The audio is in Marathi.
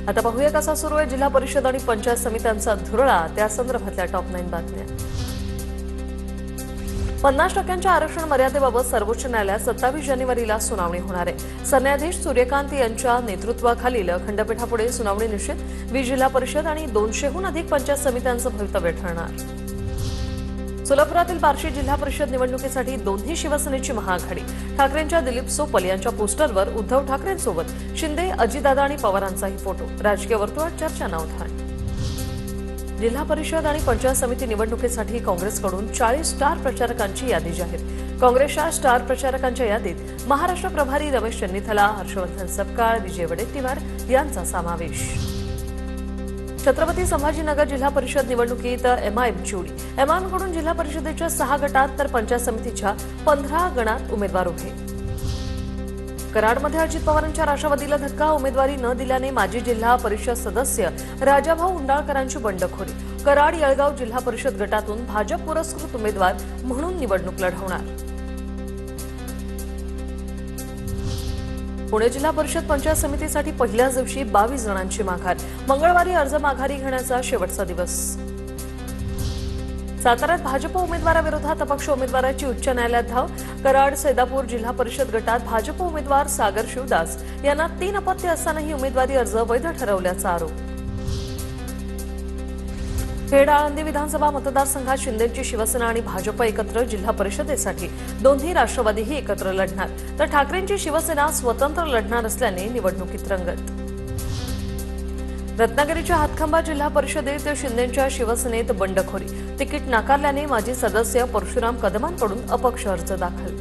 आता पाहूया कसा सुरू आहे जिल्हा परिषद आणि पंचायत समित्यांचा धुरळा, त्या संदर्भातल्या टॉप 9 बातम्या। 50% आरक्षण मर्यादेबाबत सर्वोच्च न्यायालयात 27 जानेवारीला सुनावणी होणार आहे। सरन्यायाधीश सूर्यकांत यांच्या नेतृत्वाखालील खंडपीठापुढे सुनावणी निश्चित। 20 जिल्हा परिषद आणि 200हून अधिक पंचायत समित्यांचं भवितव्य ठरणार। सोलापुरातील बार्शी जिल्हा परिषद निवडणुकीसाठी दोन्ही शिवसेनेची महाआघाडी। ठाकरेंच्या दिलीप सोपल यांच्या पोस्टरवर उद्धव ठाकरेंसोबत शिंदे, अजितदादा आणि पवारांचाही फोटो। राजकीय वर्तुळात चर्चा उधाण। जिल्हा परिषद आणि पंचायत समिती निवडणुकीसाठी काँग्रेसकडून 40 स्टार प्रचारकांची यादी जाहीर। काँग्रेसच्या स्टार प्रचारकांच्या यादीत महाराष्ट्र प्रभारी रमेश चन्नीथला, हर्षवर्धन सपकाळ, विजय वडेट्टीवार यांचा समावेश। छत्रपती संभाजीनगर जिल्हा परिषद निवडणुकीत एमआयएमची उडी। एमआयएमकडून जिल्हा परिषदेच्या 6 गटात तर पंचायत समितीच्या 15 गणात उमेदवार उभे। कराडमध्ये अजित पवारांच्या राष्ट्रवादीला धक्का। उमेदवारी न दिल्याने माजी जिल्हा परिषद सदस्य राजाभाऊ उंडाळकरांची बंडखोरी। कराड येळगाव जिल्हा परिषद गटातून भाजप पुरस्कृत उमेदवार म्हणून निवडणूक लढवणार। पुणे जिल्हा परिषद पंचायत समितीसाठी पहिल्याच दिवशी 22 जणांची माघार। मंगळवारी अर्ज माघारी घेण्याचा शेवटचा दिवस। साताऱ्यात भाजप उमेदवाराविरोधात अपक्ष उमेदवाराची उच्च न्यायालयात धाव। कराड सैदापूर जिल्हा परिषद गटात भाजप उमेदवार सागर शिवदास यांना 3 अपत्य असतानाही उमेदवारी अर्ज वैध ठरवल्याचा आरोप। खेड आळंदी विधानसभा मतदारसंघात शिंदेची शिवसेना आणि भाजप एकत्र जिल्हा परिषदेसाठी दोन्ही राष्ट्रवादीही एकत्र लढणार, तर ठाकरेंची शिवसेना स्वतंत्र लढणार असल्याने निवडणुकीत रंगत। रत्नागिरीच्या हातखंबा जिल्हा परिषदेत शिंदेच्या शिवसेनेत बंडखोरी। तिकीट नाकारल्याने माजी सदस्य परशुराम कदमांकडून अपक्ष अर्ज दाखल।